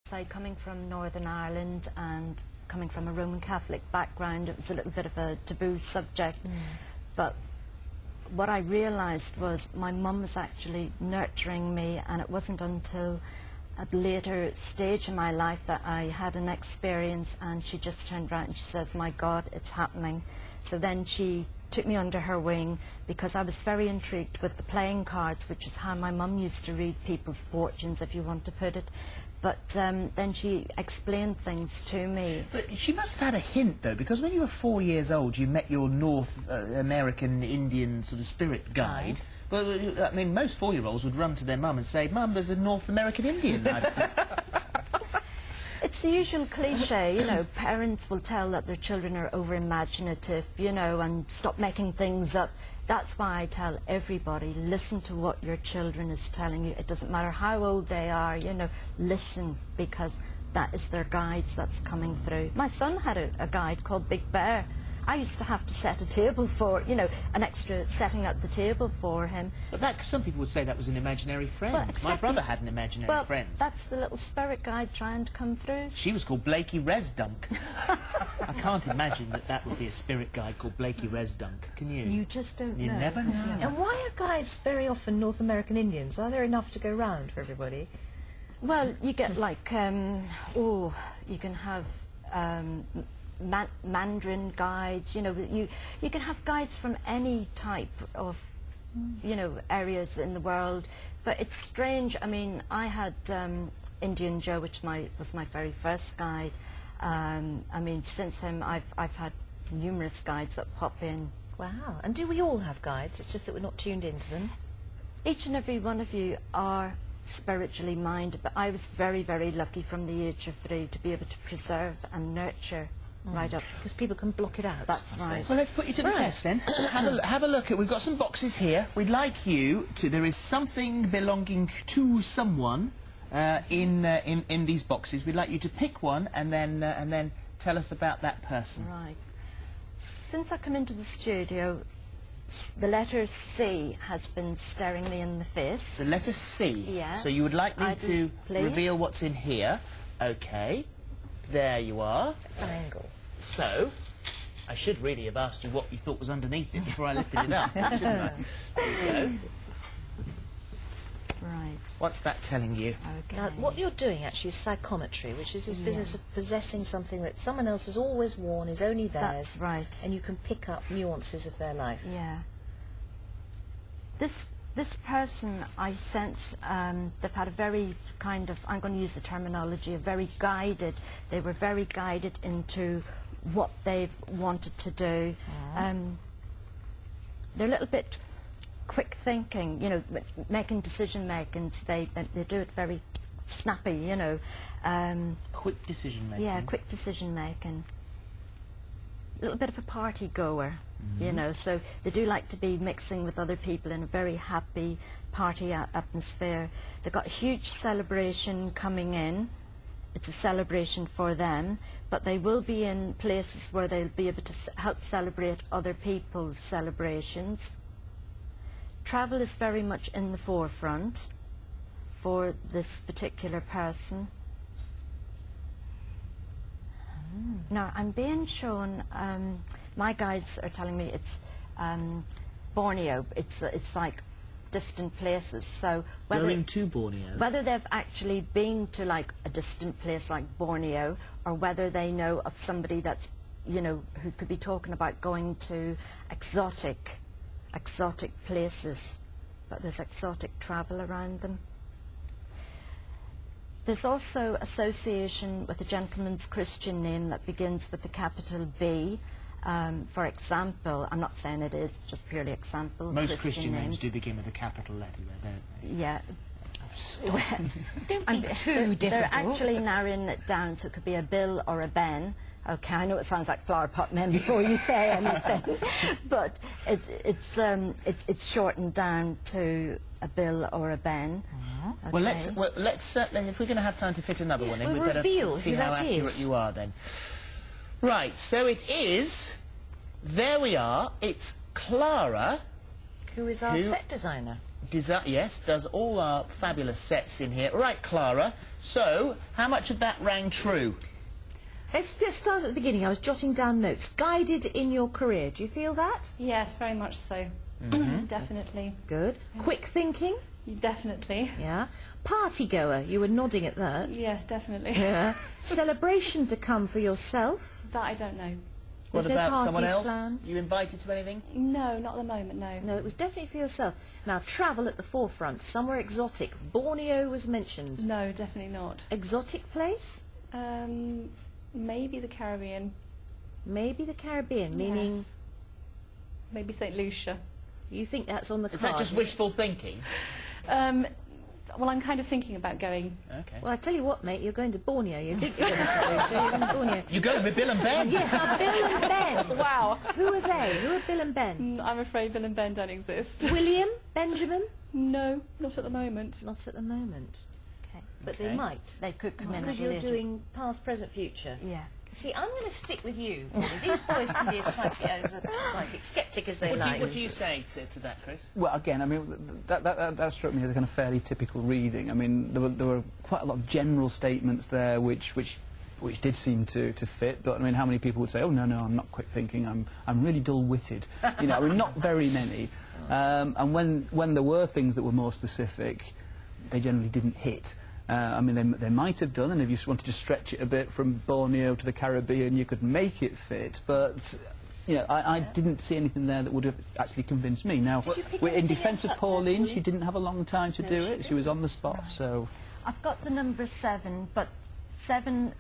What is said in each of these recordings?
So coming from Northern Ireland and coming from a Roman Catholic background, it was a little bit of a taboo subject. But what I realised was my mum was actually nurturing me, and it wasn't until a later stage in my life that I had an experience, and she just turned around and she says, "My God, it's happening." So then she took me under her wing, because I was very intrigued with the playing cards, which is how my mum used to read people's fortunes, if you want to put it. But then she explained things to me. But she must have had a hint, though, because when you were 4 years old, you met your North American Indian sort of spirit guide. Right. Well, I mean, most 4-year-olds would run to their mum and say, "Mum, there's a North American Indian." It's the usual cliche, you know, parents will tell that their children are over-imaginative, you know, and stop making things up. That's why I tell everybody, listen to what your children is telling you. It doesn't matter how old they are, you know, listen, because that is their guides that's coming through. My son had a guide called Big Bear. I used to have to set a table for, you know, an extra setting at the table for him. But that, some people would say that was an imaginary friend. Well, exactly. My brother had an imaginary friend. That's the little spirit guide trying to come through. She was called Blakey Resdunk. I can't imagine that that would be a spirit guide called Blakey Resdunk, can you? You just don't know. You never know. And why are guides very often North American Indians? Are there enough to go round for everybody? Well, you get like, you can have Mandarin guides, you know, you can have guides from any type of, you know, areas in the world. But it's strange. I mean, I had Indian Joe, which was my very first guide. I mean, since him, I've had numerous guides that pop in. Wow. And do we all have guides? It's just that we're not tuned into them. Each and every one of you are spiritually minded, but I was very, very lucky from the age of 3 to be able to preserve and nurture right up. Because people can block it out. That's right. Well, let's put you to the test then. Have a look at, we've got some boxes here. We'd like you to, there is something belonging to someone in these boxes. We'd like you to pick one and then tell us about that person. Right. Since I come into the studio, the letter C has been staring me in the face. The letter C? Yeah. So you would like me to please reveal what's in here? Okay. There you are. Triangle. So, I should really have asked you what you thought was underneath it before I lifted it up, shouldn't I? There you go. Right. What's that telling you? Okay. Now, what you're doing actually is psychometry, which is this business of possessing something that someone else has always worn, is only theirs. That's right. And you can pick up nuances of their life. Yeah. This person, I sense, they've had a very kind of, I'm going to use the terminology, they were very guided into what they've wanted to do. They're a little bit quick thinking, you know, making decision making. They do it very snappy, you know. Quick decision making. Yeah, quick decision making. A little bit of a party goer, you know, so they do like to be mixing with other people in a very happy party atmosphere. They've got a huge celebration coming in. It's a celebration for them, but they will be in places where they'll be able to help celebrate other people's celebrations. Travel is very much in the forefront for this particular person. Now, I'm being shown, my guides are telling me it's Borneo. It's like distant places. So going to Borneo? Whether they've actually been to like a distant place like Borneo, or whether they know of somebody that's, you know, who could be talking about going to exotic places. But there's exotic travel around them. There's also association with a gentleman's Christian name that begins with the capital B. For example, I'm not saying it is, just purely example. Most Christian names do begin with a capital letter, don't they? Yeah. Don't be too difficult. They're actually narrowing it down, so it could be a Bill or a Ben. Okay, I know it sounds like flower pot men before you say anything, but it's shortened down to a Bill or a Ben. Okay. Well, let's if we're going to have time to fit another one in, we'd better see how accurate you are then. Right, so it is. There we are. It's Clara, who is our set designer. yes, does all our fabulous sets in here. Right, Clara, so how much of that rang true? Let's start at the beginning. I was jotting down notes. Guided in your career. Do you feel that? Yes, very much so. Definitely. Good. Quick thinking? Definitely. Yeah. Party goer. You were nodding at that. Yes, definitely. Yeah. Celebration to come for yourself? That I don't know. What There's no about someone parties else? planned? You invited to anything? No, not at the moment, no. No, it was definitely for yourself. Now, travel at the forefront. Somewhere exotic. Borneo was mentioned. No, definitely not. Exotic place? Maybe the Caribbean. Maybe the Caribbean, meaning... Yes. Maybe St. Lucia. You think that's on the Is card? that just wishful thinking? Well, I'm kind of thinking about going. Okay. Well, I tell you what, mate, you're going to Borneo. You think you're going to St. Lucia, you're going to Borneo. You going with Bill and Ben? Yes, Bill and Ben. Wow. Who are they? Who are Bill and Ben? I'm afraid Bill and Ben don't exist. William? Benjamin? No, not at the moment. Not at the moment. Okay. But Okay. they might. They could come in Because a you're little. doing past, present, future. Yeah. See, I'm going to stick with you. These boys can be as psychic skeptic as they like. What do you say to that, Chris? Well, again, I mean, that struck me as a kind of fairly typical reading. I mean, there were quite a lot of general statements there which did seem to fit. But I mean, how many people would say, "Oh no, I'm not quick thinking. I'm really dull-witted." You know, I mean, not very many. And when there were things that were more specific, they generally didn't hit. I mean, they might have done, and if you wanted to stretch it a bit from Borneo to the Caribbean, you could make it fit, but, you know, I didn't see anything there that would have actually convinced me. Now, in defence of Pauline, she didn't have a long time to do it. She was on the spot, so... I've got the number 7, but 7,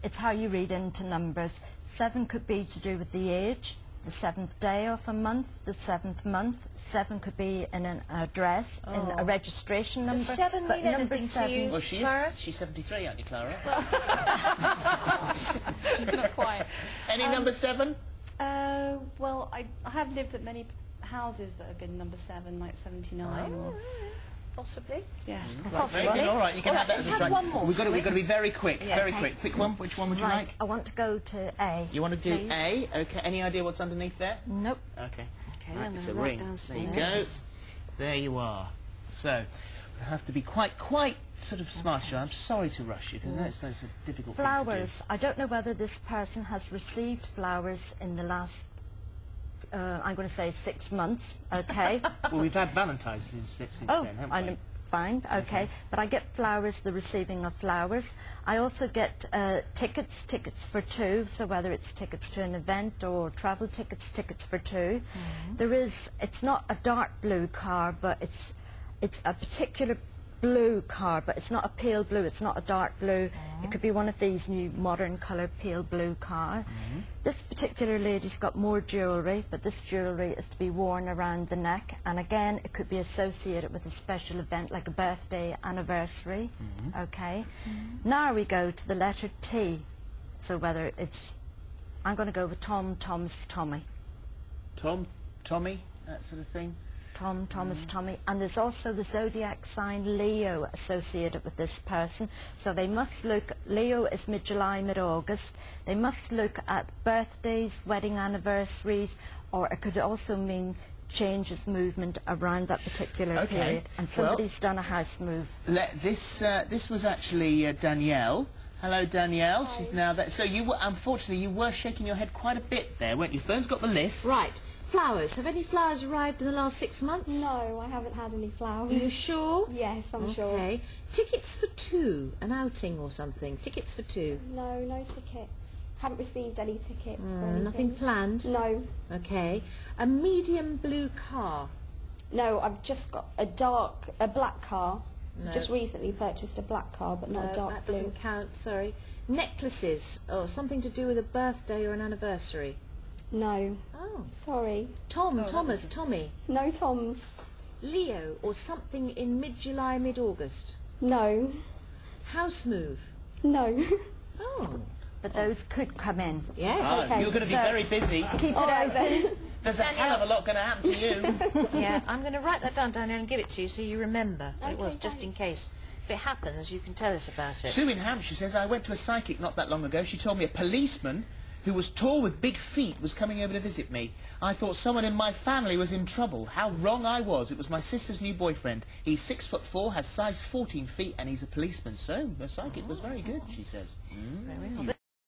it's how you read into numbers. 7 could be to do with the age, the 7th day of a month, the 7th month. 7 could be in an address, in a registration number. Does 7 but mean number anything to 7, you? Well, she's 73, aren't you, Clara? Not quite. Any number 7? Well, I have lived at many houses that have been number 7, like 79 or... Possibly. Yes, Very good, all right, you can have that as a strike. one more, We've got to be very quick, Yes. very quick. Quick one, which one would you right, like? I want to go to A. You want to do please. A? Okay, any idea what's underneath there? Nope. Okay. Okay, Right, I'm it's going a to write ring. downstairs. There you go. There you are. So, we have to be quite sort of smart, John. I'm sorry to rush you, because that's a difficult thing to do. Flowers. I don't know whether this person has received flowers in the last, I'm going to say 6 months, okay? Well, we've had Valentine's since Oh, then, haven't I we? know. Fine, okay. But I get flowers, the receiving of flowers. I also get tickets for 2, so whether it's tickets to an event or travel tickets for 2. It's not a dark blue car, but it's a particular blue car, but it's not a pale blue, it's not a dark blue. It could be one of these new modern colour pale blue car. This particular lady's got more jewellery, but this jewellery is to be worn around the neck, and again it could be associated with a special event like a birthday, anniversary. Okay. Now we go to the letter T. So whether it's, I'm going to go with Tom, Thomas, Tommy. Tom, Tommy, that sort of thing. Tom, Thomas, Tommy, and there's also the zodiac sign Leo associated with this person. So they must look, Leo is mid-July, mid-August. They must look at birthdays, wedding anniversaries, or it could also mean changes, movement around that particular period. And somebody's done a house move. This was actually Danielle. Hello, Danielle. Hi. She's now there. So unfortunately, you were shaking your head quite a bit there, weren't you? Phone's got the list. Right. Flowers. Have any flowers arrived in the last 6 months? No, I haven't had any flowers. Are you sure? Yes, I'm sure. Okay. Tickets for 2, an outing or something. Tickets for 2. No, no tickets. Haven't received any tickets or anything. Nothing planned? No. Okay. A medium blue car. No, I've just got a black car. No. Just recently purchased a black car, but not a dark that blue. doesn't count, sorry. Necklaces, or something to do with a birthday or an anniversary. No. Oh. Sorry. Thomas, Tommy. No Toms. Leo, or something in mid-July, mid-August. No. House move. No. Oh. But those could come in. Yes. Oh, Okay, you're going to be so- very busy. Keep it Alright open. then. There's a hell of a lot going to happen to you. Yeah, I'm going to write that down, Danielle, and give it to you so you remember what it Okay, was, just thanks. in case. If it happens, you can tell us about it. Sue in Hampshire says, I went to a psychic not that long ago. She told me a policeman who was tall with big feet was coming over to visit me. I thought someone in my family was in trouble. How wrong I was. It was my sister's new boyfriend. He's 6'4", has size 14 feet, and he's a policeman. So the psychic was very good, she says.